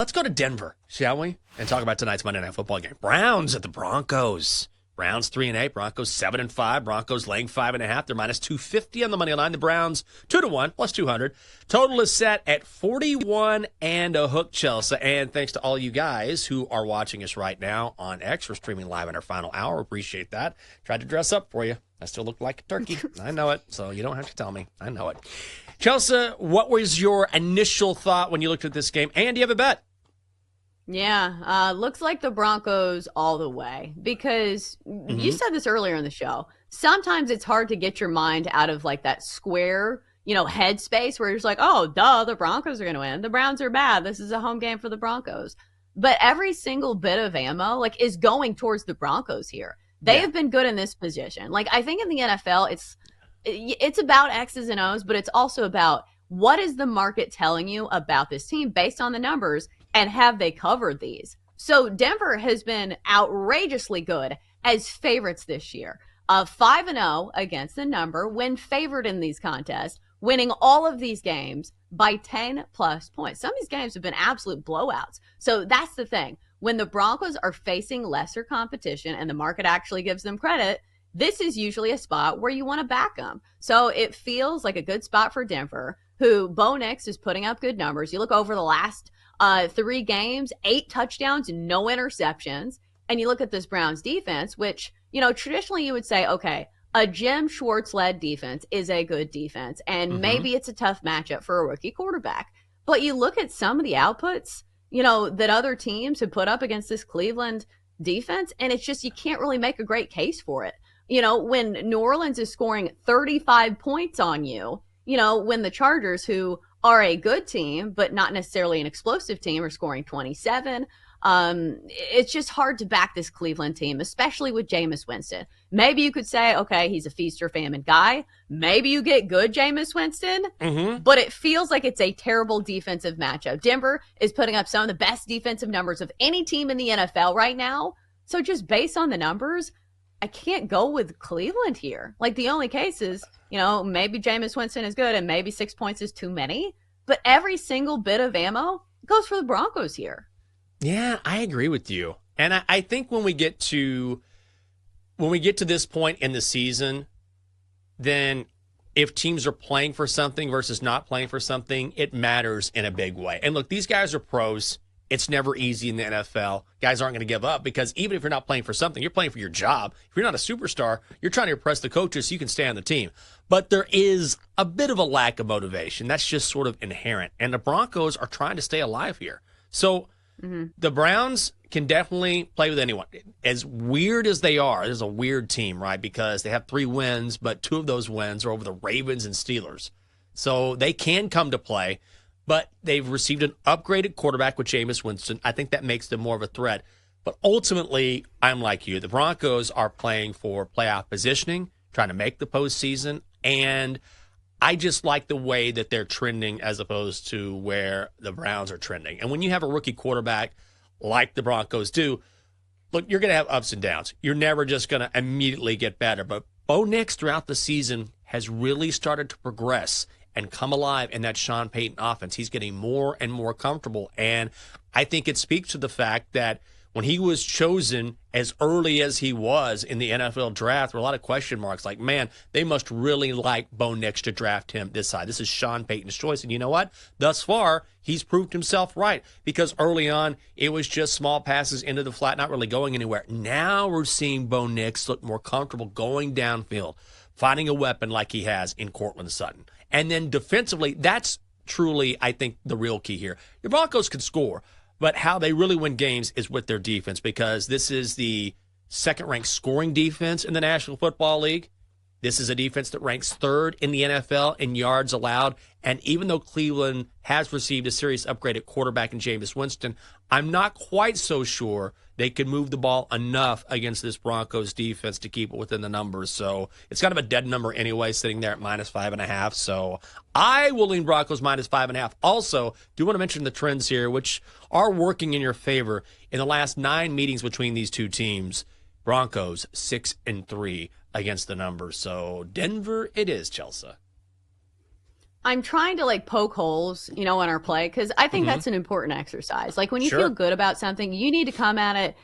Let's go to Denver, shall we? And talk about tonight's Monday Night Football game. Browns at the Broncos. Browns 3-8, Broncos 7-5. Broncos laying 5.5. They're minus 250 on the money line. The Browns 2-1 plus 200. Total is set at 41 and a hook, Chelsa. And thanks to all you guys who are watching us right now on X. We're streaming live in our final hour. Appreciate that. Tried to dress up for you. I still look like a turkey. I know it, so you don't have to tell me. I know it. Chelsa, what was your initial thought when you looked at this game? And do you have a bet? Yeah, looks like the Broncos all the way because you said this earlier in the show. Sometimes it's hard to get your mind out of like that square, headspace where you're just like, oh, duh, the Broncos are going to win. The Browns are bad. This is a home game for the Broncos. But every single bit of ammo is going towards the Broncos here. They have been good in this position. I think in the NFL, it's about X's and O's, but it's also about what is the market telling you about this team based on the numbers. And have they covered these? So Denver has been outrageously good as favorites this year. 5-0 against the number when favored in these contests, winning all of these games by 10-plus points. Some of these games have been absolute blowouts. So that's the thing. When the Broncos are facing lesser competition and the market actually gives them credit, this is usually a spot where you want to back them. So it feels like a good spot for Denver, who Bo Nix is putting up good numbers. You look over the last 3 games, 8 touchdowns, no interceptions. And you look at this Browns defense, which, traditionally you would say, okay, a Jim Schwartz-led defense is a good defense. And maybe it's a tough matchup for a rookie quarterback. But you look at some of the outputs, that other teams have put up against this Cleveland defense, and it's just you can't really make a great case for it. When New Orleans is scoring 35 points on you, when the Chargers, who are a good team, but not necessarily an explosive team, are scoring 27. It's just hard to back this Cleveland team, especially with Jameis Winston. Maybe you could say, okay, he's a feast or famine guy. Maybe you get good Jameis Winston, but it feels like it's a terrible defensive matchup. Denver is putting up some of the best defensive numbers of any team in the NFL right now. So just based on the numbers, I can't go with Cleveland here. The only case is, maybe Jameis Winston is good and maybe 6 points is too many. But every single bit of ammo goes for the Broncos here. Yeah, I agree with you. And I think when we get to this point in the season, then if teams are playing for something versus not playing for something, it matters in a big way. And look, these guys are pros. It's never easy in the NFL. Guys aren't going to give up because even if you're not playing for something, you're playing for your job. If you're not a superstar, you're trying to impress the coaches so you can stay on the team. But there is a bit of a lack of motivation. That's just sort of inherent. And the Broncos are trying to stay alive here. So the Browns can definitely play with anyone. As weird as they are, there's a weird team, right? Because they have 3 wins, but 2 of those wins are over the Ravens and Steelers. So they can come to play. But they've received an upgraded quarterback with Jameis Winston. I think that makes them more of a threat. But ultimately, I'm like you. The Broncos are playing for playoff positioning, trying to make the postseason. And I just like the way that they're trending as opposed to where the Browns are trending. And when you have a rookie quarterback like the Broncos do, look, you're going to have ups and downs. You're never just going to immediately get better. But Bo Nix throughout the season has really started to progress and come alive in that Sean Payton offense. He's getting more and more comfortable. And I think it speaks to the fact that when he was chosen as early as he was in the NFL draft, there were a lot of question marks like, man, they must really like Bo Nix to draft him this side. This is Sean Payton's choice. And you know what? Thus far, he's proved himself right because early on, it was just small passes into the flat, not really going anywhere. Now we're seeing Bo Nix look more comfortable going downfield, finding a weapon like he has in Cortland Sutton. And then defensively, that's truly, I think, the real key here. The Broncos can score, but how they really win games is with their defense because this is the second-ranked scoring defense in the National Football League. This is a defense that ranks 3rd in the NFL in yards allowed. And even though Cleveland has received a serious upgrade at quarterback in Jameis Winston, I'm not quite so sure they can move the ball enough against this Broncos defense to keep it within the numbers. So it's kind of a dead number anyway, sitting there at -5.5. So I will lean Broncos -5.5. Also, do want to mention the trends here, which are working in your favor. In the last 9 meetings between these two teams, Broncos 6-3 against the numbers. So Denver it is, Chelsa. I'm trying to like poke holes, in our play because I think that's an important exercise. Like when you feel good about something, you need to come at it,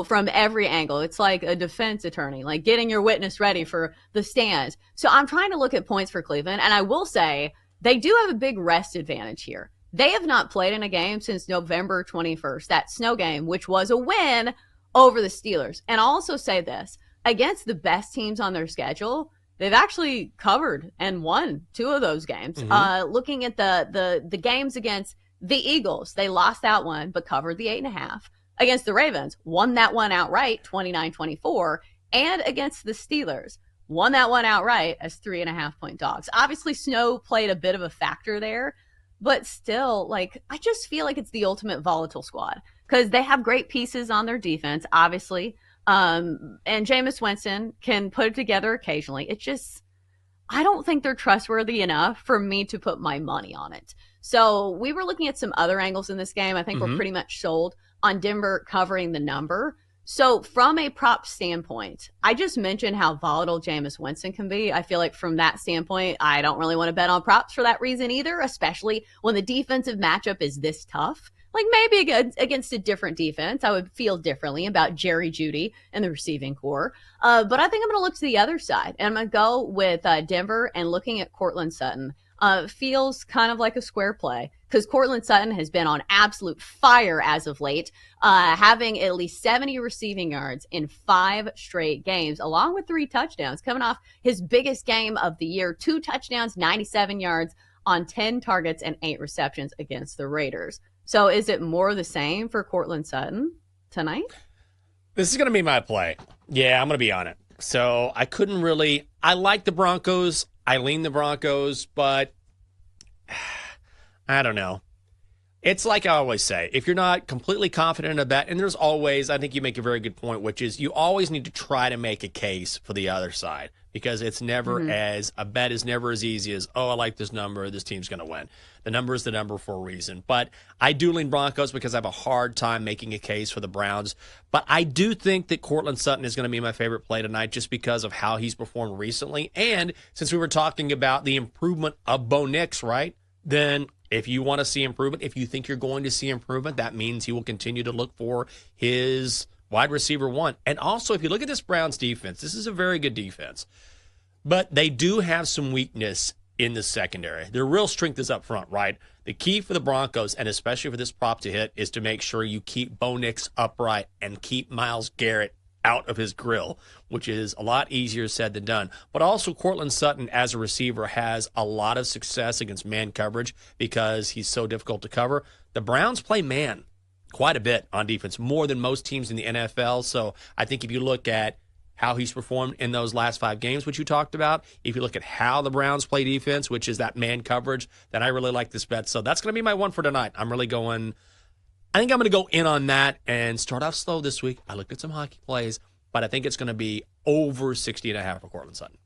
from every angle. It's like a defense attorney, like getting your witness ready for the stand. So I'm trying to look at points for Cleveland, and I will say they do have a big rest advantage here. They have not played in a game since November 21st, that snow game, which was a win over the Steelers. And I'll also say this, against the best teams on their schedule, they've actually covered and won 2 of those games. Looking at the games against the Eagles, they lost that one, but covered the 8.5. Against the Ravens, won that one outright, 29-24. And against the Steelers, won that one outright as 3.5-point dogs. Obviously, snow played a bit of a factor there, but still, like, I just feel like it's the ultimate volatile squad because they have great pieces on their defense, obviously. And Jameis Winston can put it together occasionally. It's just, I don't think they're trustworthy enough for me to put my money on it. So we were looking at some other angles in this game. I think we're pretty much sold on Denver covering the number. So from a prop standpoint, I just mentioned how volatile Jameis Winston can be. I feel like from that standpoint, I don't really want to bet on props for that reason either, especially when the defensive matchup is this tough. Like maybe against a different defense, I would feel differently about Jerry Jeudy and the receiving core. But I think I'm going to look to the other side. And I'm going to go with Denver and looking at Cortland Sutton. Feels kind of like a square play because Cortland Sutton has been on absolute fire as of late, having at least 70 receiving yards in 5 straight games, along with 3 touchdowns, coming off his biggest game of the year, 2 touchdowns, 97 yards on 10 targets and 8 receptions against the Raiders. So is it more the same for Cortland Sutton tonight? This is going to be my play. Yeah, I'm going to be on it. So I like the Broncos. I lean the Broncos, but I don't know. It's like I always say, if you're not completely confident in a bet, and there's always, I think you make a very good point, which is you always need to try to make a case for the other side because it's never a bet is never as easy as, I like this number, this team's going to win. The number is the number for a reason. But I do lean Broncos because I have a hard time making a case for the Browns. But I do think that Cortland Sutton is going to be my favorite play tonight just because of how he's performed recently. And since we were talking about the improvement of Bo Nix, right? Then if you want to see improvement, if you think you're going to see improvement, that means he will continue to look for his wide receiver 1. And also, if you look at this Browns defense, this is a very good defense. But they do have some weakness in the secondary. Their real strength is up front, right? The key for the Broncos, and especially for this prop to hit, is to make sure you keep Bo Nix upright and keep Myles Garrett out of his grill, which is a lot easier said than done. But also Cortland Sutton as a receiver has a lot of success against man coverage because he's so difficult to cover. The Browns play man quite a bit on defense, more than most teams in the NFL. So I think if you look at how he's performed in those last 5 games, which you talked about, if you look at how the Browns play defense, which is that man coverage, then I really like this bet. So that's going to be my one for tonight. I think I'm going to go in on that and start off slow this week. I looked at some hockey plays, but I think it's going to be over 60.5 for Cortland Sutton.